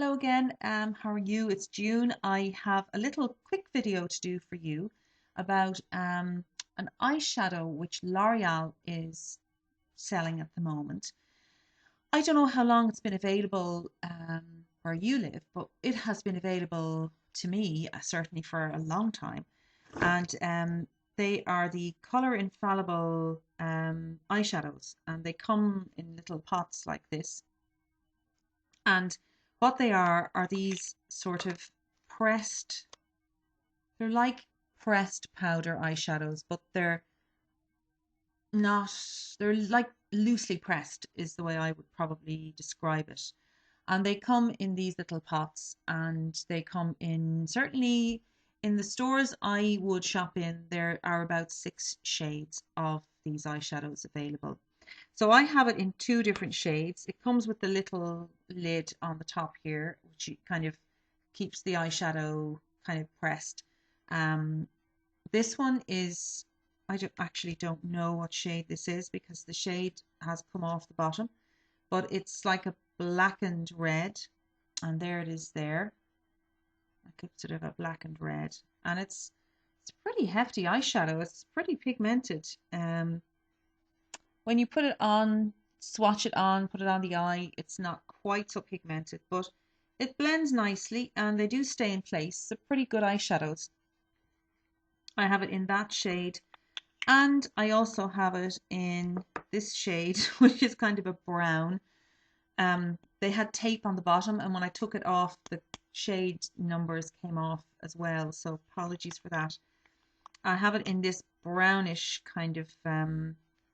Hello again. How are you? It's June. I have a little quick video to do for you about an eyeshadow which L'Oreal is selling at the moment. I don't know how long it's been available where you live, but it has been available to me certainly for a long time. And they are the Color Infallible eyeshadows, and they come in little pots like this. And what they are these sort of pressed, they're like pressed powder eyeshadows, but they're not, they're like loosely pressed, is the way I would probably describe it. And they come in these little pots, and they come in, certainly in the stores I would shop in, there are about 6 shades of these eyeshadows available. So I have it in 2 different shades. It comes with the little lid on the top here, which kind of keeps the eyeshadow kind of pressed. Um, this one is, actually don't know what shade this is because the shade has come off the bottom, but it's like a blackened red, and there it is there, like a sort of a blackened red, and it's pretty hefty eyeshadow. It's pretty pigmented. When you put it on, swatch it on, put it on the eye, it's not quite so pigmented, but it blends nicely and they do stay in place. So pretty good eyeshadows. I have it in that shade, and I also have it in this shade, which is kind of a brown. They had tape on the bottom, and when I took it off, the shade numbers came off as well. So apologies for that. I have it in this brownish kind of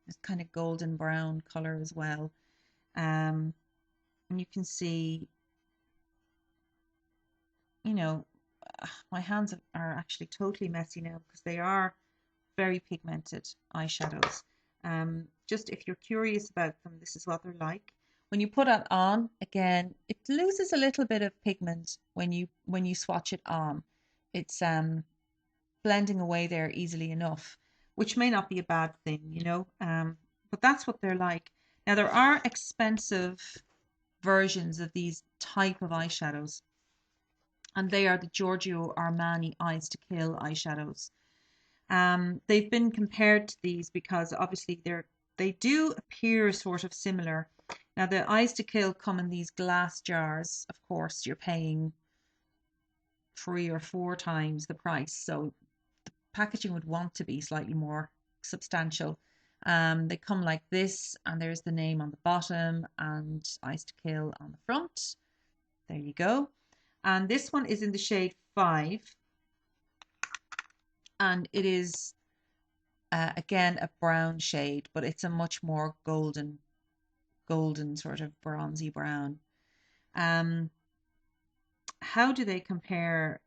this kind of golden brown color as well. And you can see, you know, my hands are actually totally messy now because they are very pigmented eyeshadows. Just if you're curious about them, this is what they're like. When you put it on, again, it loses a little bit of pigment when you swatch it on. It's blending away there easily enough, which may not be a bad thing, but that's what they're like. Now, there are expensive versions of these type of eyeshadows, and they are the Giorgio Armani Eyes to Kill eyeshadows. They've been compared to these because obviously they do appear sort of similar. Now, the Eyes to Kill come in these glass jars. Of course, you're paying 3 or 4 times the price, so packaging would want to be slightly more substantial. They come like this, and there's the name on the bottom and Eyes to Kill on the front. There you go. And this one is in the shade 5, and it is again a brown shade, but it's a much more golden sort of bronzy brown. How do they compare?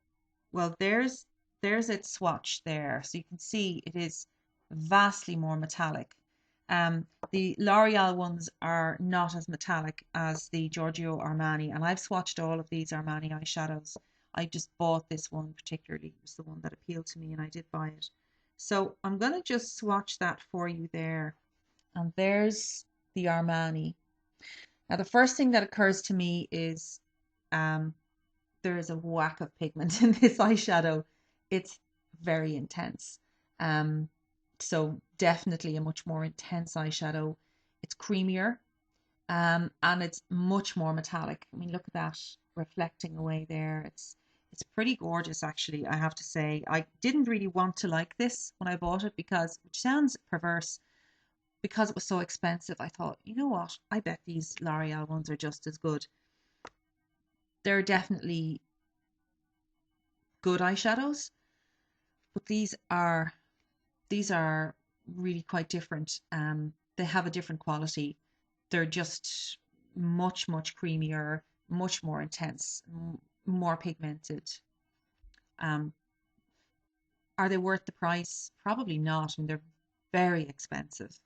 Well, there's its swatch there, so you can see it is vastly more metallic. The L'Oreal ones are not as metallic as the Giorgio Armani, and I've swatched all of these Armani eyeshadows. I just bought this one particularly. It was the one that appealed to me, and I did buy it. So I'm going to just swatch that for you there. And there's the Armani. Now, the first thing that occurs to me is um, there is a whack of pigment in this eyeshadow. It's very intense. Um, so definitely a much more intense eyeshadow. It's creamier, and it's much more metallic. I mean, look at that reflecting away there. It's pretty gorgeous, actually, I have to say. I didn't really want to like this when I bought it because, which sounds perverse, because it was so expensive. I thought, you know what? I bet these L'Oreal ones are just as good. They're definitely good eyeshadows, but these are really quite different. They have a different quality. They're just much creamier, much more intense, more pigmented. Um, are they worth the price? Probably not. I mean, they're very expensive.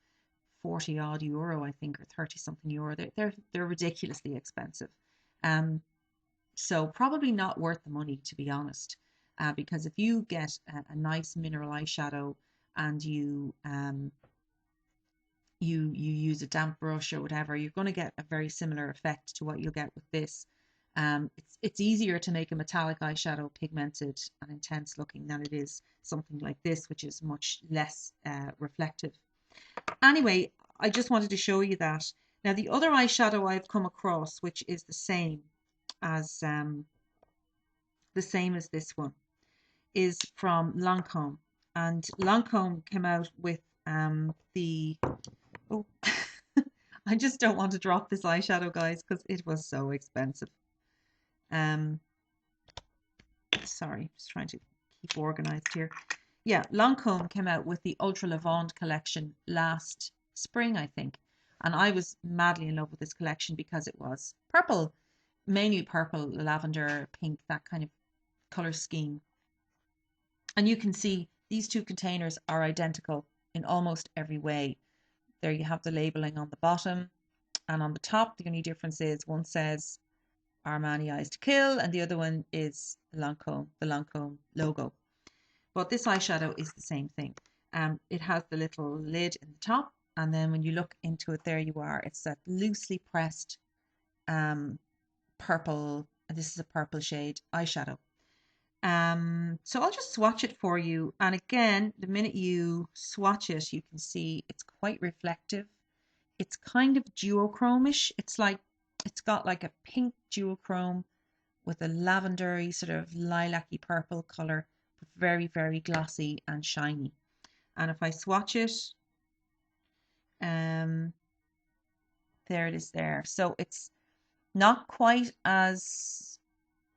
40 odd euro, I think, or 30 something euro. They're ridiculously expensive. Um, so probably not worth the money, to be honest. Because if you get a nice mineral eyeshadow and you use a damp brush or whatever, you're going to get a very similar effect to what you'll get with this. It's easier to make a metallic eyeshadow pigmented and intense looking than it is something like this, which is much less reflective. Anyway, I just wanted to show you that. Now, the other eyeshadow I've come across, which is as the same as this one, is from Lancome, and Lancome came out with the oh. I just don't want to drop this eyeshadow, guys, because it was so expensive. Sorry, just trying to keep organized here. Yeah, Lancome came out with the Ultra Lavande collection last spring, I think. And I was madly in love with this collection because it was purple, mainly purple, lavender, pink, that kind of color scheme. And you can see these two containers are identical in almost every way. There you have the labeling on the bottom, and on the top, the only difference is one says Armani Eyes to Kill, and the other one is Lancome, the Lancome logo. But this eyeshadow is the same thing. It has the little lid in the top, and then when you look into it, there you are. It's that loosely pressed purple, and this is a purple shade eyeshadow. So I'll just swatch it for you. And again, the minute you swatch it, you can see it's quite reflective. It's kind of duochromish. It's got like a pink duochrome with a lavendery sort of lilac-y purple color, but very, very glossy and shiny. And if I swatch it, there it is there. So it's not quite as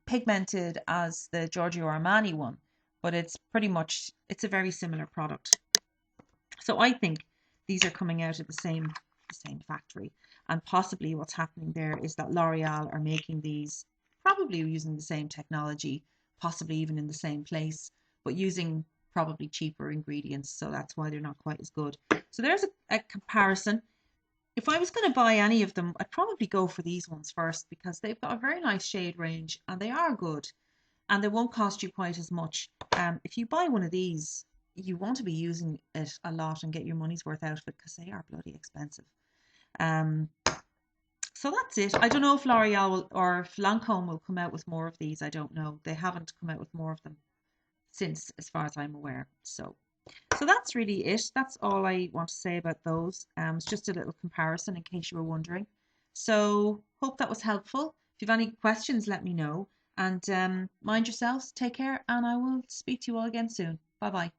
pigmented as the Giorgio Armani one, but it's a very similar product. So I think these are coming out of the same factory, and possibly what's happening there is that L'Oreal are making these probably using the same technology, possibly even in the same place, but using probably cheaper ingredients, so that's why they're not quite as good. So there's a comparison. If I was going to buy any of them, I'd probably go for these ones first because they've got a very nice shade range and they are good, and they won't cost you quite as much. If you buy one of these, you want to be using it a lot and get your money's worth out of it because they are bloody expensive. So that's it. I don't know if L'Oreal or if Lancome will come out with more of these. I don't know. They haven't come out with more of them since, as far as I'm aware. So that's really it. That's all I want to say about those. It's just a little comparison in case you were wondering. So hope that was helpful. If you have any questions, let me know. And mind yourselves, take care, and I will speak to you all again soon. Bye bye.